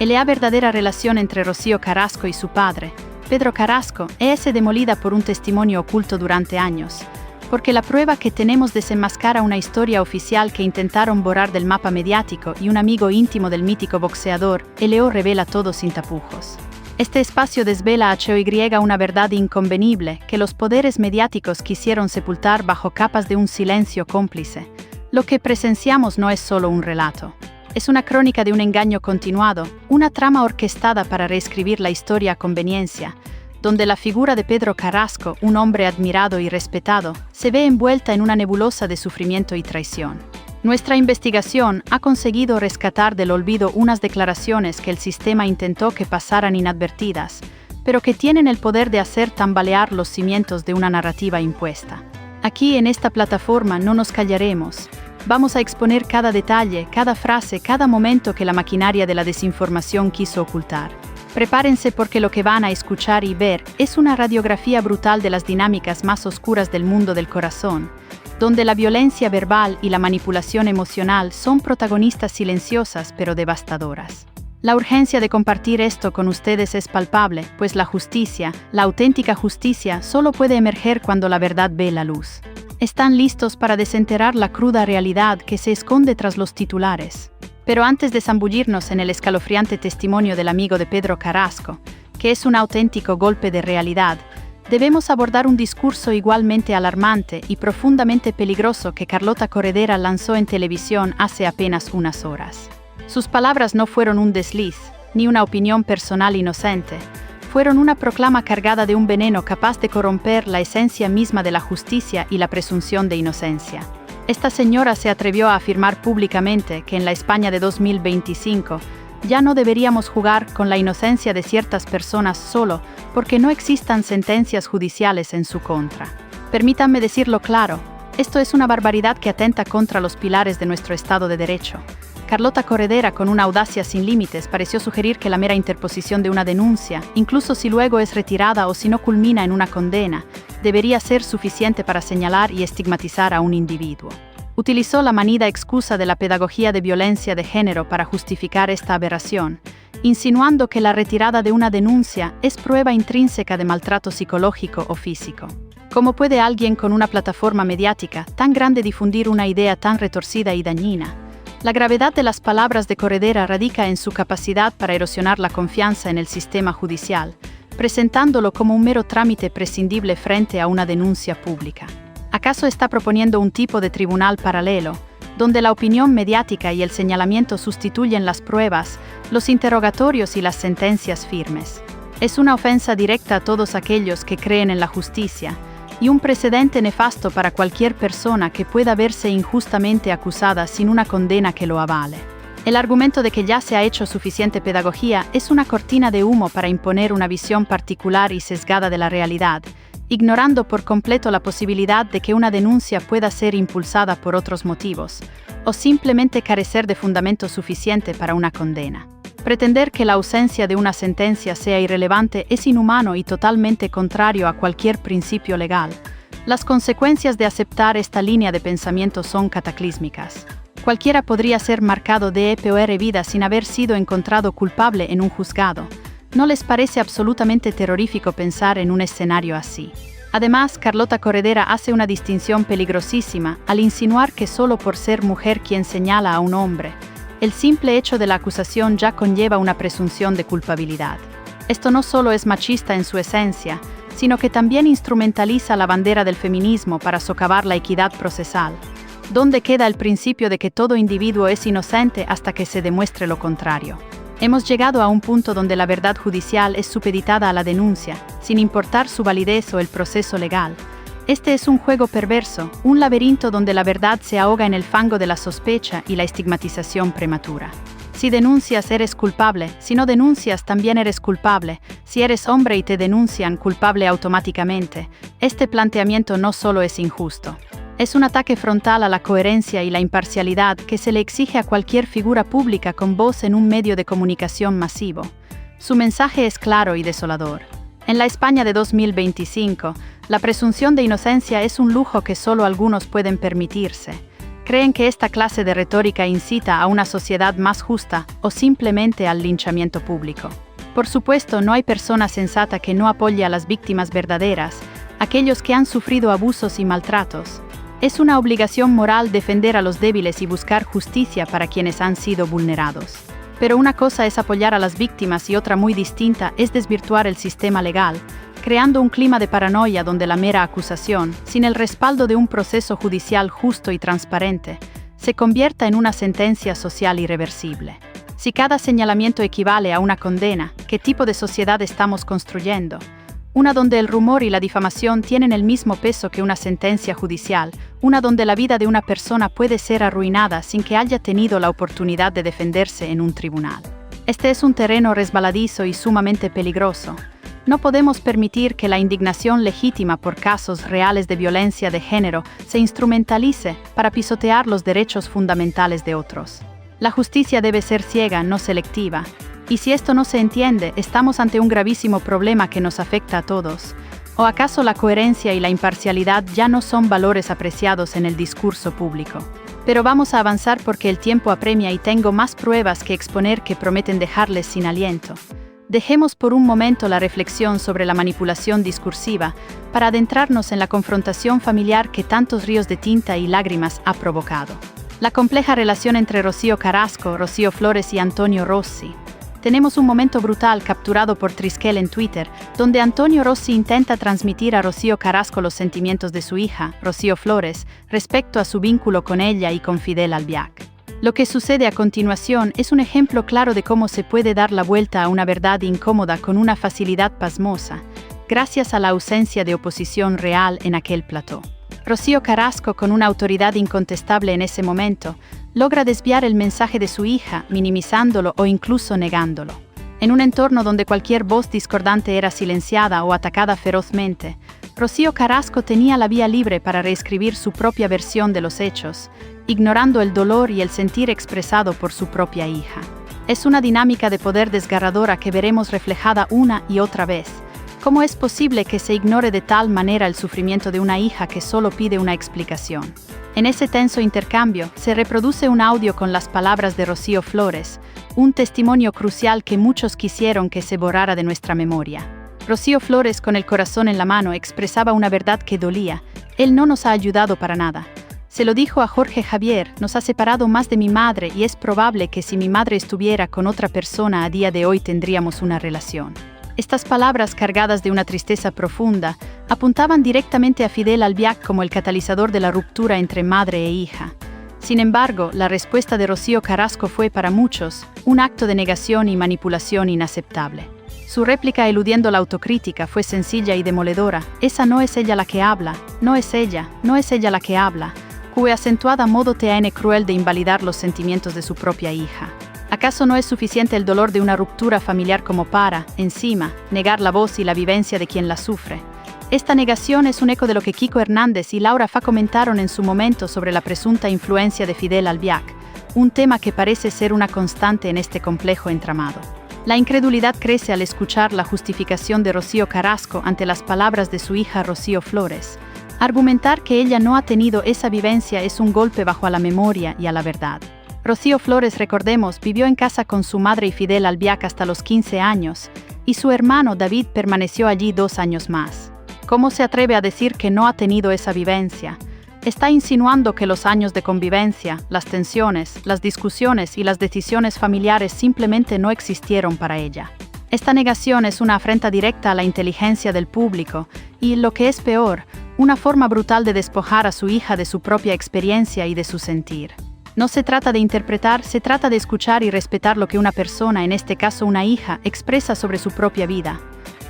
Y la verdadera relación entre Rocío Carrasco y su padre, Pedro Carrasco, es demolida por un testimonio oculto durante años, porque la prueba que tenemos desenmascara una historia oficial que intentaron borrar del mapa mediático y un amigo íntimo del mítico boxeador, Leo revela todo sin tapujos. Este espacio desvela a HOY una verdad inconvenible que los poderes mediáticos quisieron sepultar bajo capas de un silencio cómplice. Lo que presenciamos no es solo un relato. Es una crónica de un engaño continuado, una trama orquestada para reescribir la historia a conveniencia, donde la figura de Pedro Carrasco, un hombre admirado y respetado, se ve envuelta en una nebulosa de sufrimiento y traición. Nuestra investigación ha conseguido rescatar del olvido unas declaraciones que el sistema intentó que pasaran inadvertidas, pero que tienen el poder de hacer tambalear los cimientos de una narrativa impuesta. Aquí en esta plataforma no nos callaremos. Vamos a exponer cada detalle, cada frase, cada momento que la maquinaria de la desinformación quiso ocultar. Prepárense porque lo que van a escuchar y ver es una radiografía brutal de las dinámicas más oscuras del mundo del corazón, donde la violencia verbal y la manipulación emocional son protagonistas silenciosas pero devastadoras. La urgencia de compartir esto con ustedes es palpable, pues la justicia, la auténtica justicia, solo puede emerger cuando la verdad ve la luz. ¿Están listos para desenterrar la cruda realidad que se esconde tras los titulares? Pero antes de zambullirnos en el escalofriante testimonio del amigo de Pedro Carrasco, que es un auténtico golpe de realidad, debemos abordar un discurso igualmente alarmante y profundamente peligroso que Carlota Corredera lanzó en televisión hace apenas unas horas. Sus palabras no fueron un desliz, ni una opinión personal inocente, fueron una proclama cargada de un veneno capaz de corromper la esencia misma de la justicia y la presunción de inocencia. Esta señora se atrevió a afirmar públicamente que en la España de 2025 ya no deberíamos jugar con la inocencia de ciertas personas solo porque no existan sentencias judiciales en su contra. Permítanme decirlo claro, esto es una barbaridad que atenta contra los pilares de nuestro Estado de Derecho. Carlota Corredera, con una audacia sin límites, pareció sugerir que la mera interposición de una denuncia, incluso si luego es retirada o si no culmina en una condena, debería ser suficiente para señalar y estigmatizar a un individuo. Utilizó la manida excusa de la pedagogía de violencia de género para justificar esta aberración, insinuando que la retirada de una denuncia es prueba intrínseca de maltrato psicológico o físico. ¿Cómo puede alguien con una plataforma mediática tan grande difundir una idea tan retorcida y dañina? La gravedad de las palabras de Corredera radica en su capacidad para erosionar la confianza en el sistema judicial, presentándolo como un mero trámite prescindible frente a una denuncia pública. ¿Acaso está proponiendo un tipo de tribunal paralelo, donde la opinión mediática y el señalamiento sustituyen las pruebas, los interrogatorios y las sentencias firmes? Es una ofensa directa a todos aquellos que creen en la justicia, y un precedente nefasto para cualquier persona que pueda verse injustamente acusada sin una condena que lo avale. El argumento de que ya se ha hecho suficiente pedagogía es una cortina de humo para imponer una visión particular y sesgada de la realidad, ignorando por completo la posibilidad de que una denuncia pueda ser impulsada por otros motivos, o simplemente carecer de fundamento suficiente para una condena. Pretender que la ausencia de una sentencia sea irrelevante es inhumano y totalmente contrario a cualquier principio legal. Las consecuencias de aceptar esta línea de pensamiento son cataclísmicas. Cualquiera podría ser marcado de peor vida sin haber sido encontrado culpable en un juzgado. ¿No les parece absolutamente terrorífico pensar en un escenario así? Además, Carlota Corredera hace una distinción peligrosísima al insinuar que solo por ser mujer quien señala a un hombre, el simple hecho de la acusación ya conlleva una presunción de culpabilidad. Esto no solo es machista en su esencia, sino que también instrumentaliza la bandera del feminismo para socavar la equidad procesal. ¿Dónde queda el principio de que todo individuo es inocente hasta que se demuestre lo contrario? Hemos llegado a un punto donde la verdad judicial es supeditada a la denuncia, sin importar su validez o el proceso legal. Este es un juego perverso, un laberinto donde la verdad se ahoga en el fango de la sospecha y la estigmatización prematura. Si denuncias, eres culpable; si no denuncias, también eres culpable; si eres hombre y te denuncian, culpable automáticamente. Este planteamiento no solo es injusto. Es un ataque frontal a la coherencia y la imparcialidad que se le exige a cualquier figura pública con voz en un medio de comunicación masivo. Su mensaje es claro y desolador. En la España de 2025, la presunción de inocencia es un lujo que solo algunos pueden permitirse. Creen que esta clase de retórica incita a una sociedad más justa o simplemente al linchamiento público. Por supuesto, no hay persona sensata que no apoye a las víctimas verdaderas, aquellos que han sufrido abusos y maltratos. Es una obligación moral defender a los débiles y buscar justicia para quienes han sido vulnerados. Pero una cosa es apoyar a las víctimas y otra muy distinta es desvirtuar el sistema legal, creando un clima de paranoia donde la mera acusación, sin el respaldo de un proceso judicial justo y transparente, se convierta en una sentencia social irreversible. Si cada señalamiento equivale a una condena, ¿qué tipo de sociedad estamos construyendo? Una donde el rumor y la difamación tienen el mismo peso que una sentencia judicial, una donde la vida de una persona puede ser arruinada sin que haya tenido la oportunidad de defenderse en un tribunal. Este es un terreno resbaladizo y sumamente peligroso. No podemos permitir que la indignación legítima por casos reales de violencia de género se instrumentalice para pisotear los derechos fundamentales de otros. La justicia debe ser ciega, no selectiva. Y si esto no se entiende, estamos ante un gravísimo problema que nos afecta a todos. ¿O acaso la coherencia y la imparcialidad ya no son valores apreciados en el discurso público? Pero vamos a avanzar porque el tiempo apremia y tengo más pruebas que exponer que prometen dejarles sin aliento. Dejemos por un momento la reflexión sobre la manipulación discursiva para adentrarnos en la confrontación familiar que tantos ríos de tinta y lágrimas ha provocado. La compleja relación entre Rocío Carrasco, Rocío Flores y Antonio Rossi. Tenemos un momento brutal capturado por Triskel en Twitter, donde Antonio Rossi intenta transmitir a Rocío Carrasco los sentimientos de su hija, Rocío Flores, respecto a su vínculo con ella y con Fidel Albiac. Lo que sucede a continuación es un ejemplo claro de cómo se puede dar la vuelta a una verdad incómoda con una facilidad pasmosa, gracias a la ausencia de oposición real en aquel plató. Rocío Carrasco, con una autoridad incontestable en ese momento, logra desviar el mensaje de su hija, minimizándolo o incluso negándolo. En un entorno donde cualquier voz discordante era silenciada o atacada ferozmente, Rocío Carrasco tenía la vía libre para reescribir su propia versión de los hechos, ignorando el dolor y el sentir expresado por su propia hija. Es una dinámica de poder desgarradora que veremos reflejada una y otra vez. ¿Cómo es posible que se ignore de tal manera el sufrimiento de una hija que solo pide una explicación? En ese tenso intercambio, se reproduce un audio con las palabras de Rocío Flores, un testimonio crucial que muchos quisieron que se borrara de nuestra memoria. Rocío Flores, con el corazón en la mano, expresaba una verdad que dolía. Él no nos ha ayudado para nada. Se lo dijo a Jorge Javier, nos ha separado más de mi madre y es probable que si mi madre estuviera con otra persona a día de hoy tendríamos una relación. Estas palabras, cargadas de una tristeza profunda, apuntaban directamente a Fidel Albiac como el catalizador de la ruptura entre madre e hija. Sin embargo, la respuesta de Rocío Carrasco fue para muchos un acto de negación y manipulación inaceptable. Su réplica, eludiendo la autocrítica, fue sencilla y demoledora. Esa no es ella la que habla, no es ella la que habla, cuyo acentuada modo TN cruel de invalidar los sentimientos de su propia hija. ¿Acaso no es suficiente el dolor de una ruptura familiar como para, encima, negar la voz y la vivencia de quien la sufre? Esta negación es un eco de lo que Kiko Hernández y Laura Fa comentaron en su momento sobre la presunta influencia de Fidel Albiac, un tema que parece ser una constante en este complejo entramado. La incredulidad crece al escuchar la justificación de Rocío Carrasco ante las palabras de su hija Rocío Flores. Argumentar que ella no ha tenido esa vivencia es un golpe bajo a la memoria y a la verdad. Rocío Flores, recordemos, vivió en casa con su madre y Fidel Albiac hasta los 15 años, y su hermano David permaneció allí 2 años más. ¿Cómo se atreve a decir que no ha tenido esa vivencia? Está insinuando que los años de convivencia, las tensiones, las discusiones y las decisiones familiares simplemente no existieron para ella. Esta negación es una afrenta directa a la inteligencia del público y, lo que es peor, una forma brutal de despojar a su hija de su propia experiencia y de su sentir. No se trata de interpretar, se trata de escuchar y respetar lo que una persona, en este caso una hija, expresa sobre su propia vida.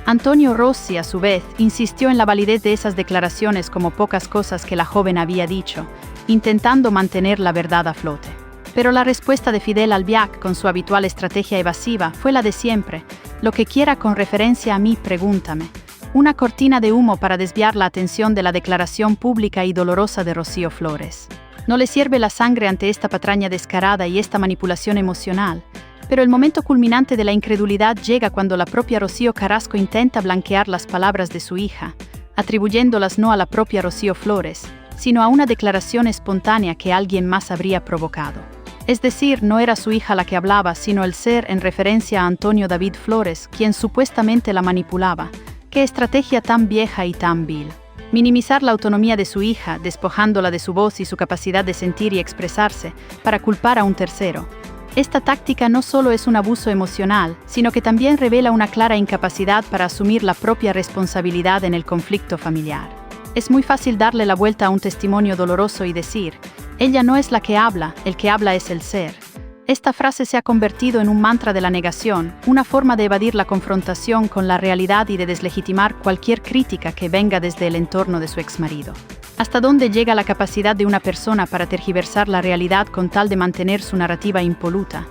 Antonio Rossi, a su vez, insistió en la validez de esas declaraciones como pocas cosas que la joven había dicho, intentando mantener la verdad a flote. Pero la respuesta de Fidel Albiac, con su habitual estrategia evasiva, fue la de siempre: lo que quiera con referencia a mí, pregúntame. Una cortina de humo para desviar la atención de la declaración pública y dolorosa de Rocío Flores. No le sirve la sangre ante esta patraña descarada y esta manipulación emocional, pero el momento culminante de la incredulidad llega cuando la propia Rocío Carrasco intenta blanquear las palabras de su hija, atribuyéndolas no a la propia Rocío Flores, sino a una declaración espontánea que alguien más habría provocado. Es decir, no era su hija la que hablaba, sino el ser en referencia a Antonio David Flores, quien supuestamente la manipulaba. ¡Qué estrategia tan vieja y tan vil! Minimizar la autonomía de su hija, despojándola de su voz y su capacidad de sentir y expresarse, para culpar a un tercero. Esta táctica no solo es un abuso emocional, sino que también revela una clara incapacidad para asumir la propia responsabilidad en el conflicto familiar. Es muy fácil darle la vuelta a un testimonio doloroso y decir, ella no es la que habla, el que habla es el ser. Esta frase se ha convertido en un mantra de la negación, una forma de evadir la confrontación con la realidad y de deslegitimar cualquier crítica que venga desde el entorno de su exmarido. ¿Hasta dónde llega la capacidad de una persona para tergiversar la realidad con tal de mantener su narrativa impoluta?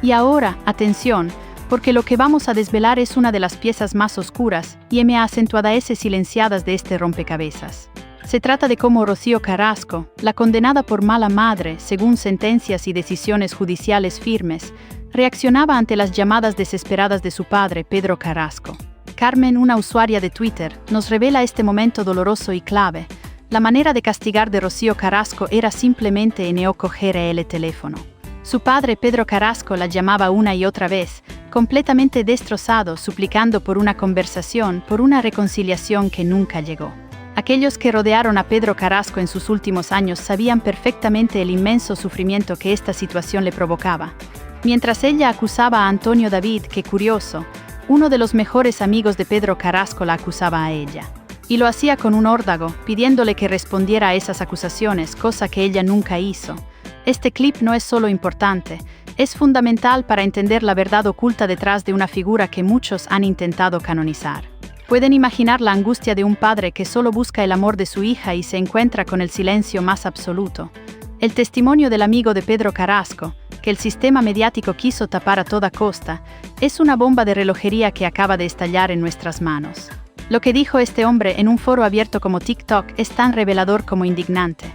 Y ahora, atención, porque lo que vamos a desvelar es una de las piezas más oscuras y acentuadas silenciadas de este rompecabezas. Se trata de cómo Rocío Carrasco, la condenada por mala madre, según sentencias y decisiones judiciales firmes, reaccionaba ante las llamadas desesperadas de su padre, Pedro Carrasco. Carmen, una usuaria de Twitter, nos revela este momento doloroso y clave. La manera de castigar de Rocío Carrasco era simplemente no coger el teléfono. Su padre, Pedro Carrasco, la llamaba una y otra vez, completamente destrozado, suplicando por una conversación, por una reconciliación que nunca llegó. Aquellos que rodearon a Pedro Carrasco en sus últimos años sabían perfectamente el inmenso sufrimiento que esta situación le provocaba. Mientras ella acusaba a Antonio David, que curioso, uno de los mejores amigos de Pedro Carrasco la acusaba a ella. Y lo hacía con un órdago, pidiéndole que respondiera a esas acusaciones, cosa que ella nunca hizo. Este clip no es solo importante, es fundamental para entender la verdad oculta detrás de una figura que muchos han intentado canonizar. Pueden imaginar la angustia de un padre que solo busca el amor de su hija y se encuentra con el silencio más absoluto. El testimonio del amigo de Pedro Carrasco, que el sistema mediático quiso tapar a toda costa, es una bomba de relojería que acaba de estallar en nuestras manos. Lo que dijo este hombre en un foro abierto como TikTok es tan revelador como indignante.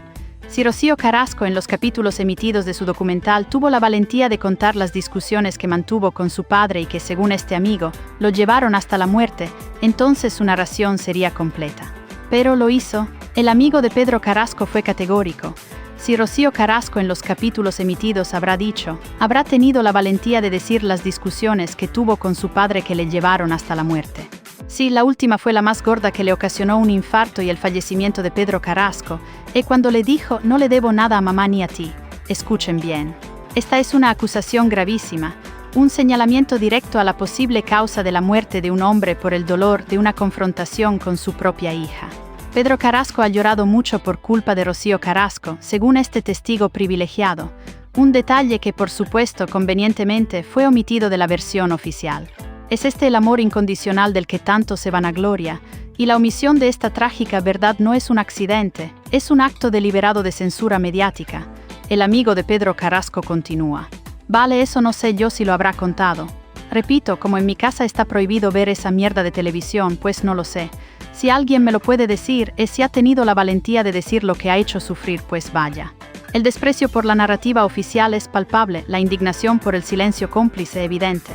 Si Rocío Carrasco en los capítulos emitidos de su documental tuvo la valentía de contar las discusiones que mantuvo con su padre y que, según este amigo, lo llevaron hasta la muerte, entonces su narración sería completa. Pero lo hizo. El amigo de Pedro Carrasco fue categórico. Si Rocío Carrasco en los capítulos emitidos habrá tenido la valentía de decir las discusiones que tuvo con su padre que le llevaron hasta la muerte. Sí, la última fue la más gorda, que le ocasionó un infarto y el fallecimiento de Pedro Carrasco, y cuando le dijo, no le debo nada a mamá ni a ti. Escuchen bien. Esta es una acusación gravísima, un señalamiento directo a la posible causa de la muerte de un hombre por el dolor de una confrontación con su propia hija. Pedro Carrasco ha llorado mucho por culpa de Rocío Carrasco, según este testigo privilegiado, un detalle que, por supuesto, convenientemente fue omitido de la versión oficial. Es este el amor incondicional del que tanto se vanagloria, y la omisión de esta trágica verdad no es un accidente, es un acto deliberado de censura mediática. El amigo de Pedro Carrasco continúa. Vale, eso no sé yo si lo habrá contado. Repito, como en mi casa está prohibido ver esa mierda de televisión, pues no lo sé. Si alguien me lo puede decir, es si ha tenido la valentía de decir lo que ha hecho sufrir, pues vaya. El desprecio por la narrativa oficial es palpable, la indignación por el silencio cómplice evidente.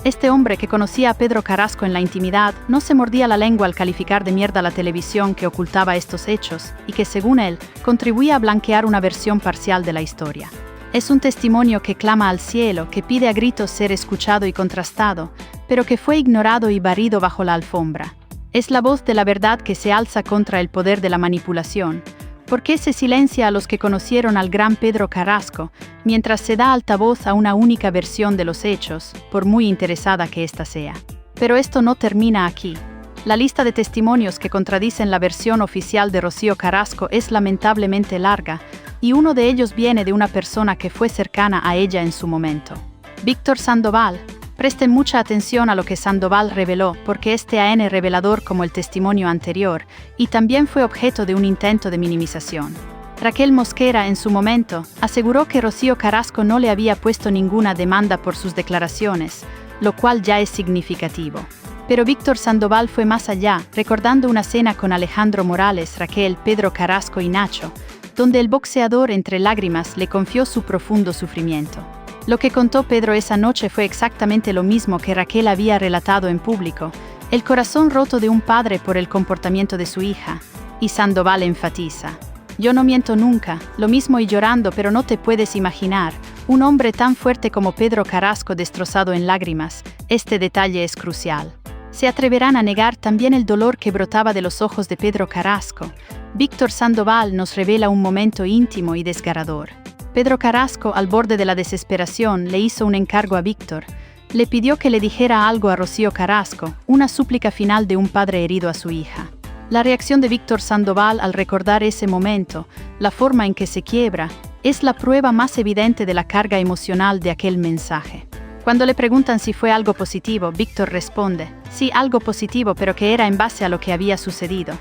Este hombre, que conocía a Pedro Carrasco en la intimidad, no se mordía la lengua al calificar de mierda la televisión que ocultaba estos hechos y que, según él, contribuía a blanquear una versión parcial de la historia. Es un testimonio que clama al cielo, que pide a gritos ser escuchado y contrastado, pero que fue ignorado y barrido bajo la alfombra. Es la voz de la verdad que se alza contra el poder de la manipulación. ¿Por qué se silencia a los que conocieron al gran Pedro Carrasco, mientras se da altavoz a una única versión de los hechos, por muy interesada que ésta sea? Pero esto no termina aquí. La lista de testimonios que contradicen la versión oficial de Rocío Carrasco es lamentablemente larga, y uno de ellos viene de una persona que fue cercana a ella en su momento. Víctor Sandoval. Presten mucha atención a lo que Sandoval reveló, porque es tan revelador como el testimonio anterior, y también fue objeto de un intento de minimización. Raquel Mosquera, en su momento, aseguró que Rocío Carrasco no le había puesto ninguna demanda por sus declaraciones, lo cual ya es significativo. Pero Víctor Sandoval fue más allá, recordando una cena con Alejandro Morales, Raquel, Pedro Carrasco y Nacho, donde el boxeador entre lágrimas le confió su profundo sufrimiento. Lo que contó Pedro esa noche fue exactamente lo mismo que Raquel había relatado en público, el corazón roto de un padre por el comportamiento de su hija, y Sandoval enfatiza: Yo no miento nunca, lo mismo y llorando, pero no te puedes imaginar, un hombre tan fuerte como Pedro Carrasco destrozado en lágrimas, este detalle es crucial. ¿Se atreverán a negar también el dolor que brotaba de los ojos de Pedro Carrasco? Víctor Sandoval nos revela un momento íntimo y desgarrador. Pedro Carrasco, al borde de la desesperación, le hizo un encargo a Víctor. Le pidió que le dijera algo a Rocío Carrasco, una súplica final de un padre herido a su hija. La reacción de Víctor Sandoval al recordar ese momento, la forma en que se quiebra, es la prueba más evidente de la carga emocional de aquel mensaje. Cuando le preguntan si fue algo positivo, Víctor responde, sí, algo positivo, pero que era en base a lo que había sucedido.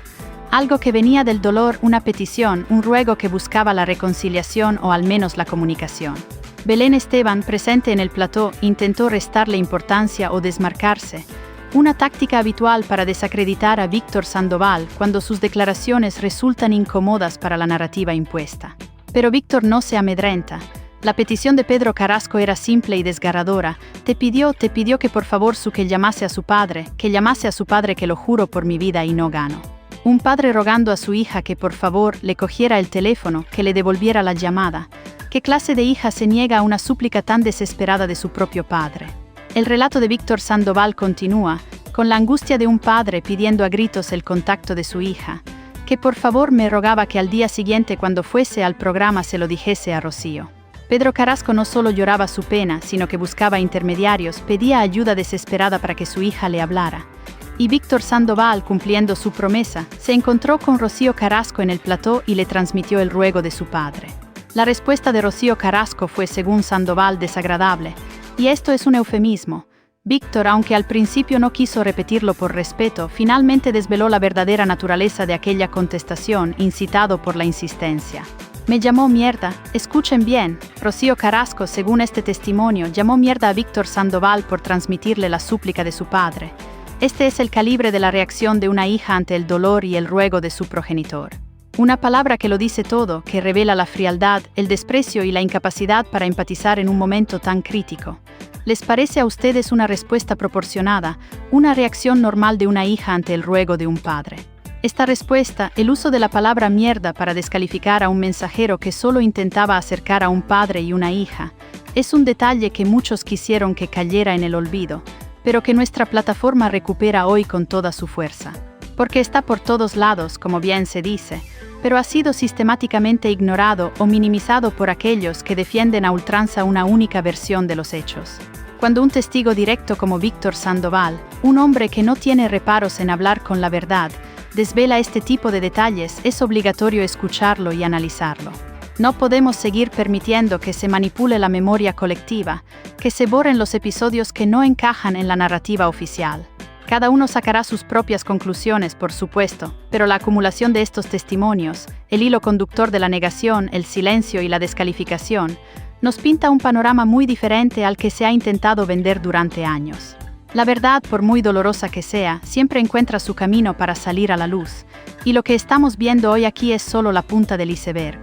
Algo que venía del dolor, una petición, un ruego que buscaba la reconciliación o al menos la comunicación. Belén Esteban, presente en el plató, intentó restarle importancia o desmarcarse, una táctica habitual para desacreditar a Víctor Sandoval cuando sus declaraciones resultan incómodas para la narrativa impuesta. Pero Víctor no se amedrenta. La petición de Pedro Carrasco era simple y desgarradora. Te pidió que por favor que llamase a su padre, que lo juro por mi vida y no gano. Un padre rogando a su hija que por favor le cogiera el teléfono, que le devolviera la llamada. ¿Qué clase de hija se niega a una súplica tan desesperada de su propio padre? El relato de Víctor Sandoval continúa, con la angustia de un padre pidiendo a gritos el contacto de su hija, que por favor me rogaba que al día siguiente cuando fuese al programa se lo dijese a Rocío. Pedro Carrasco no solo lloraba su pena, sino que buscaba intermediarios, pedía ayuda desesperada para que su hija le hablara. Y Víctor Sandoval, cumpliendo su promesa, se encontró con Rocío Carrasco en el plató y le transmitió el ruego de su padre. La respuesta de Rocío Carrasco fue, según Sandoval, desagradable. Y esto es un eufemismo. Víctor, aunque al principio no quiso repetirlo por respeto, finalmente desveló la verdadera naturaleza de aquella contestación, incitado por la insistencia. Me llamó mierda. Escuchen bien, Rocío Carrasco, según este testimonio, llamó mierda a Víctor Sandoval por transmitirle la súplica de su padre. Este es el calibre de la reacción de una hija ante el dolor y el ruego de su progenitor. Una palabra que lo dice todo, que revela la frialdad, el desprecio y la incapacidad para empatizar en un momento tan crítico. ¿Les parece a ustedes una respuesta proporcionada, una reacción normal de una hija ante el ruego de un padre? Esta respuesta, el uso de la palabra mierda para descalificar a un mensajero que solo intentaba acercar a un padre y una hija, es un detalle que muchos quisieron que cayera en el olvido, pero que nuestra plataforma recupera hoy con toda su fuerza. Porque está por todos lados, como bien se dice, pero ha sido sistemáticamente ignorado o minimizado por aquellos que defienden a ultranza una única versión de los hechos. Cuando un testigo directo como Víctor Sandoval, un hombre que no tiene reparos en hablar con la verdad, desvela este tipo de detalles, es obligatorio escucharlo y analizarlo. No podemos seguir permitiendo que se manipule la memoria colectiva, que se borren los episodios que no encajan en la narrativa oficial. Cada uno sacará sus propias conclusiones, por supuesto, pero la acumulación de estos testimonios, el hilo conductor de la negación, el silencio y la descalificación, nos pinta un panorama muy diferente al que se ha intentado vender durante años. La verdad, por muy dolorosa que sea, siempre encuentra su camino para salir a la luz, y lo que estamos viendo hoy aquí es solo la punta del iceberg.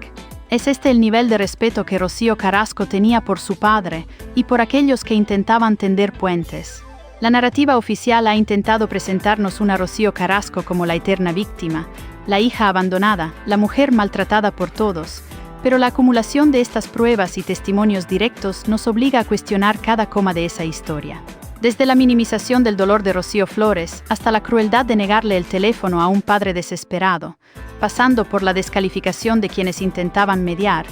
Es este el nivel de respeto que Rocío Carrasco tenía por su padre y por aquellos que intentaban tender puentes. La narrativa oficial ha intentado presentarnos una Rocío Carrasco como la eterna víctima, la hija abandonada, la mujer maltratada por todos, pero la acumulación de estas pruebas y testimonios directos nos obliga a cuestionar cada coma de esa historia. Desde la minimización del dolor de Rocío Flores hasta la crueldad de negarle el teléfono a un padre desesperado, pasando por la descalificación de quienes intentaban mediar,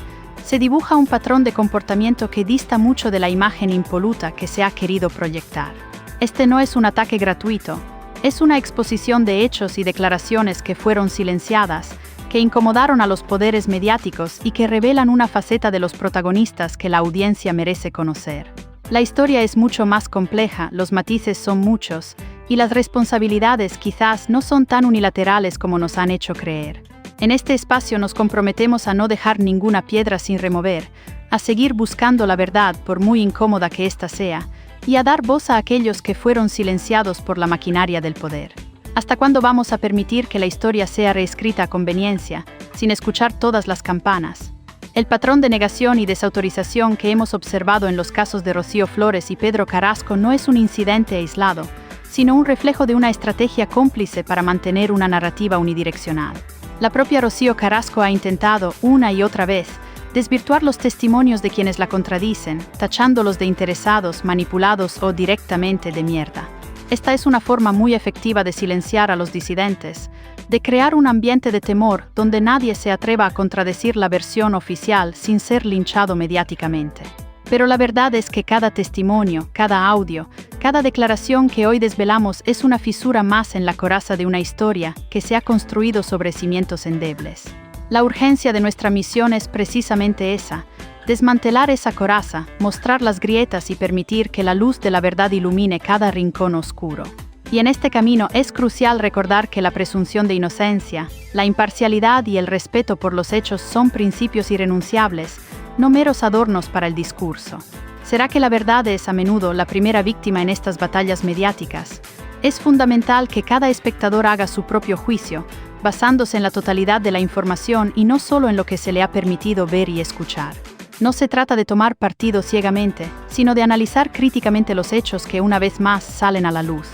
se dibuja un patrón de comportamiento que dista mucho de la imagen impoluta que se ha querido proyectar. Este no es un ataque gratuito, es una exposición de hechos y declaraciones que fueron silenciadas, que incomodaron a los poderes mediáticos y que revelan una faceta de los protagonistas que la audiencia merece conocer. La historia es mucho más compleja, los matices son muchos, y las responsabilidades quizás no son tan unilaterales como nos han hecho creer. En este espacio nos comprometemos a no dejar ninguna piedra sin remover, a seguir buscando la verdad por muy incómoda que ésta sea, y a dar voz a aquellos que fueron silenciados por la maquinaria del poder. ¿Hasta cuándo vamos a permitir que la historia sea reescrita a conveniencia, sin escuchar todas las campanas? El patrón de negación y desautorización que hemos observado en los casos de Rocío Flores y Pedro Carrasco no es un incidente aislado, sino un reflejo de una estrategia cómplice para mantener una narrativa unidireccional. La propia Rocío Carrasco ha intentado, una y otra vez, desvirtuar los testimonios de quienes la contradicen, tachándolos de interesados, manipulados o directamente de mierda. Esta es una forma muy efectiva de silenciar a los disidentes, de crear un ambiente de temor donde nadie se atreva a contradecir la versión oficial sin ser linchado mediáticamente. Pero la verdad es que cada testimonio, cada audio, cada declaración que hoy desvelamos es una fisura más en la coraza de una historia que se ha construido sobre cimientos endebles. La urgencia de nuestra misión es precisamente esa: desmantelar esa coraza, mostrar las grietas y permitir que la luz de la verdad ilumine cada rincón oscuro. Y en este camino es crucial recordar que la presunción de inocencia, la imparcialidad y el respeto por los hechos son principios irrenunciables, no meros adornos para el discurso. ¿Será que la verdad es a menudo la primera víctima en estas batallas mediáticas? Es fundamental que cada espectador haga su propio juicio, basándose en la totalidad de la información y no solo en lo que se le ha permitido ver y escuchar. No se trata de tomar partido ciegamente, sino de analizar críticamente los hechos que una vez más salen a la luz.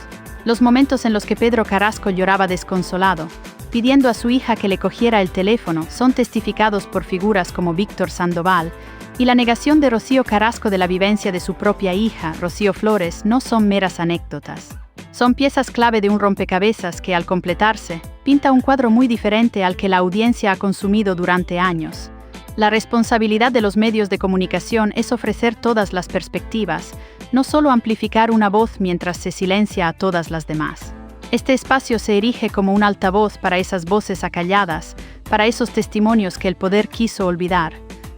Los momentos en los que Pedro Carrasco lloraba desconsolado, pidiendo a su hija que le cogiera el teléfono, son testificados por figuras como Víctor Sandoval, y la negación de Rocío Carrasco de la vivencia de su propia hija, Rocío Flores, no son meras anécdotas. Son piezas clave de un rompecabezas que, al completarse, pinta un cuadro muy diferente al que la audiencia ha consumido durante años. La responsabilidad de los medios de comunicación es ofrecer todas las perspectivas, no solo amplificar una voz mientras se silencia a todas las demás. Este espacio se erige como un altavoz para esas voces acalladas, para esos testimonios que el poder quiso olvidar.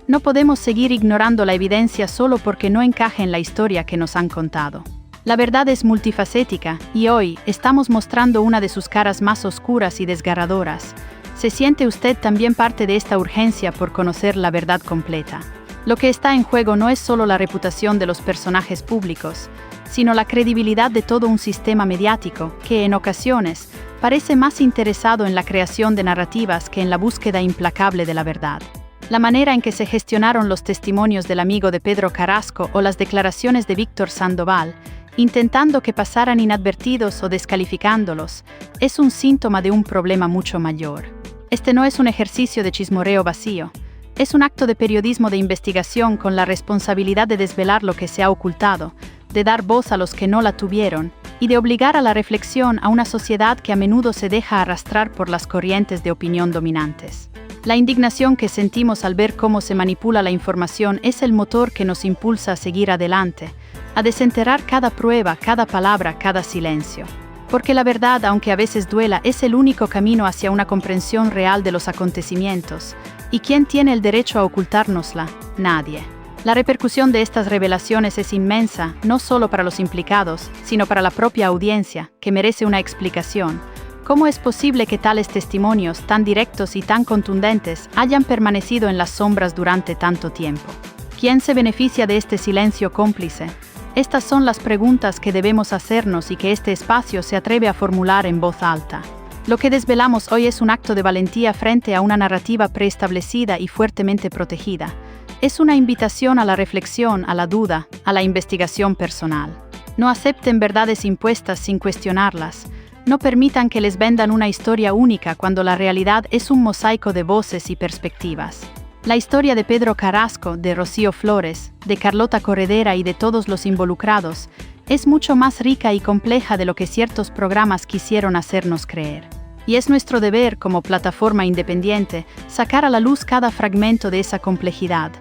No podemos seguir ignorando la evidencia solo porque no encaje en la historia que nos han contado. La verdad es multifacética, y hoy estamos mostrando una de sus caras más oscuras y desgarradoras. ¿Se siente usted también parte de esta urgencia por conocer la verdad completa? Lo que está en juego no es solo la reputación de los personajes públicos, sino la credibilidad de todo un sistema mediático que, en ocasiones, parece más interesado en la creación de narrativas que en la búsqueda implacable de la verdad. La manera en que se gestionaron los testimonios del amigo de Pedro Carrasco o las declaraciones de Víctor Sandoval, intentando que pasaran inadvertidos o descalificándolos, es un síntoma de un problema mucho mayor. Este no es un ejercicio de chismorreo vacío, es un acto de periodismo de investigación con la responsabilidad de desvelar lo que se ha ocultado, de dar voz a los que no la tuvieron, y de obligar a la reflexión a una sociedad que a menudo se deja arrastrar por las corrientes de opinión dominantes. La indignación que sentimos al ver cómo se manipula la información es el motor que nos impulsa a seguir adelante, a desenterrar cada prueba, cada palabra, cada silencio. Porque la verdad, aunque a veces duela, es el único camino hacia una comprensión real de los acontecimientos. ¿Y quién tiene el derecho a ocultárnosla? Nadie. La repercusión de estas revelaciones es inmensa, no solo para los implicados, sino para la propia audiencia, que merece una explicación. ¿Cómo es posible que tales testimonios, tan directos y tan contundentes, hayan permanecido en las sombras durante tanto tiempo? ¿Quién se beneficia de este silencio cómplice? Estas son las preguntas que debemos hacernos y que este espacio se atreve a formular en voz alta. Lo que desvelamos hoy es un acto de valentía frente a una narrativa preestablecida y fuertemente protegida. Es una invitación a la reflexión, a la duda, a la investigación personal. No acepten verdades impuestas sin cuestionarlas. No permitan que les vendan una historia única cuando la realidad es un mosaico de voces y perspectivas. La historia de Pedro Carrasco, de Rocío Flores, de Carlota Corredera y de todos los involucrados es mucho más rica y compleja de lo que ciertos programas quisieron hacernos creer. Y es nuestro deber, como plataforma independiente, sacar a la luz cada fragmento de esa complejidad.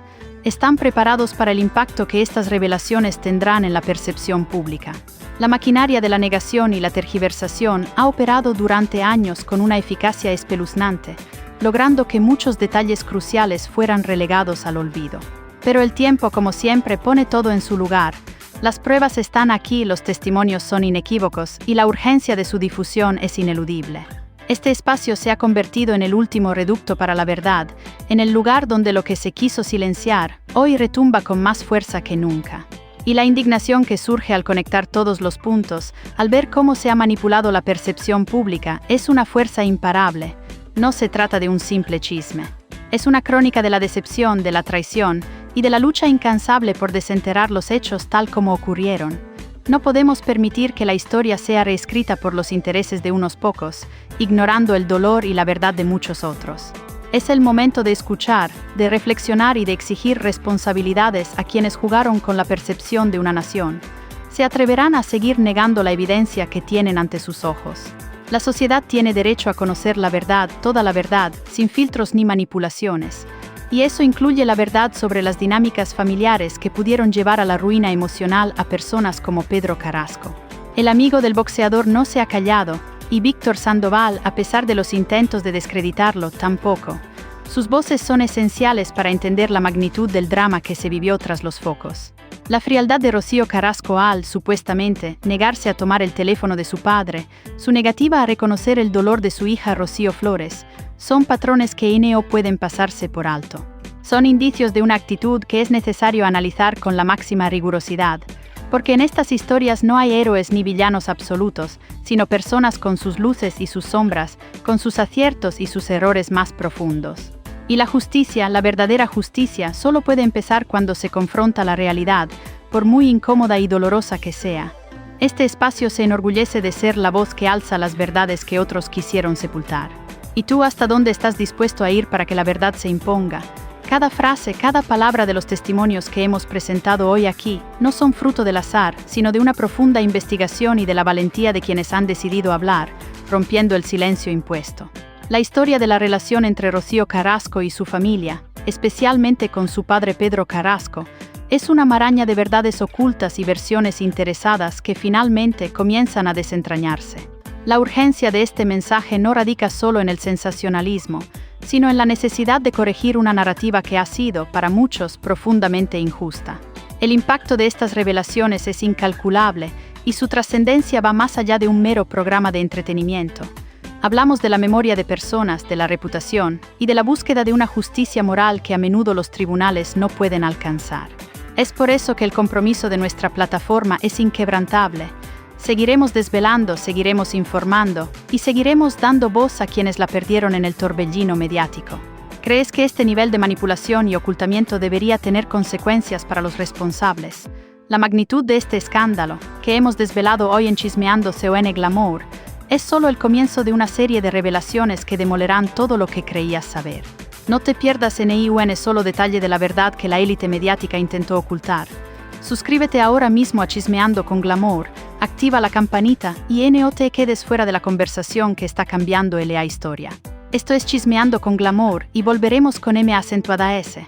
¿Están preparados para el impacto que estas revelaciones tendrán en la percepción pública? La maquinaria de la negación y la tergiversación ha operado durante años con una eficacia espeluznante, logrando que muchos detalles cruciales fueran relegados al olvido. Pero el tiempo, como siempre, pone todo en su lugar. Las pruebas están aquí, los testimonios son inequívocos y la urgencia de su difusión es ineludible. Este espacio se ha convertido en el último reducto para la verdad, en el lugar donde lo que se quiso silenciar, hoy retumba con más fuerza que nunca. Y la indignación que surge al conectar todos los puntos, al ver cómo se ha manipulado la percepción pública, es una fuerza imparable. No se trata de un simple chisme. Es una crónica de la decepción, de la traición y de la lucha incansable por desenterrar los hechos tal como ocurrieron. No podemos permitir que la historia sea reescrita por los intereses de unos pocos, ignorando el dolor y la verdad de muchos otros. Es el momento de escuchar, de reflexionar y de exigir responsabilidades a quienes jugaron con la percepción de una nación. ¿Se atreverán a seguir negando la evidencia que tienen ante sus ojos? La sociedad tiene derecho a conocer la verdad, toda la verdad, sin filtros ni manipulaciones. Y eso incluye la verdad sobre las dinámicas familiares que pudieron llevar a la ruina emocional a personas como Pedro Carrasco. El amigo del boxeador no se ha callado, y Víctor Sandoval, a pesar de los intentos de descreditarlo, tampoco. Sus voces son esenciales para entender la magnitud del drama que se vivió tras los focos. La frialdad de Rocío Carrasco al, supuestamente, negarse a tomar el teléfono de su padre, su negativa a reconocer el dolor de su hija Rocío Flores, son patrones que no pueden pasarse por alto. Son indicios de una actitud que es necesario analizar con la máxima rigurosidad, porque en estas historias no hay héroes ni villanos absolutos, sino personas con sus luces y sus sombras, con sus aciertos y sus errores más profundos. Y la justicia, la verdadera justicia, solo puede empezar cuando se confronta la realidad, por muy incómoda y dolorosa que sea. Este espacio se enorgullece de ser la voz que alza las verdades que otros quisieron sepultar. ¿Y tú hasta dónde estás dispuesto a ir para que la verdad se imponga? Cada frase, cada palabra de los testimonios que hemos presentado hoy aquí no son fruto del azar, sino de una profunda investigación y de la valentía de quienes han decidido hablar, rompiendo el silencio impuesto. La historia de la relación entre Rocío Carrasco y su familia, especialmente con su padre Pedro Carrasco, es una maraña de verdades ocultas y versiones interesadas que finalmente comienzan a desentrañarse. La urgencia de este mensaje no radica solo en el sensacionalismo, sino en la necesidad de corregir una narrativa que ha sido, para muchos, profundamente injusta. El impacto de estas revelaciones es incalculable y su trascendencia va más allá de un mero programa de entretenimiento. Hablamos de la memoria de personas, de la reputación y de la búsqueda de una justicia moral que a menudo los tribunales no pueden alcanzar. Es por eso que el compromiso de nuestra plataforma es inquebrantable. Seguiremos desvelando, seguiremos informando y seguiremos dando voz a quienes la perdieron en el torbellino mediático. ¿Crees que este nivel de manipulación y ocultamiento debería tener consecuencias para los responsables? La magnitud de este escándalo, que hemos desvelado hoy en Chismeándose o en Glamour, es solo el comienzo de una serie de revelaciones que demolerán todo lo que creías saber. No te pierdas en un solo detalle de la verdad que la élite mediática intentó ocultar. Suscríbete ahora mismo a Chismeando con Glamour, activa la campanita y no te quedes fuera de la conversación que está cambiando la historia. Esto es Chismeando con Glamour y volveremos con M acentuada S.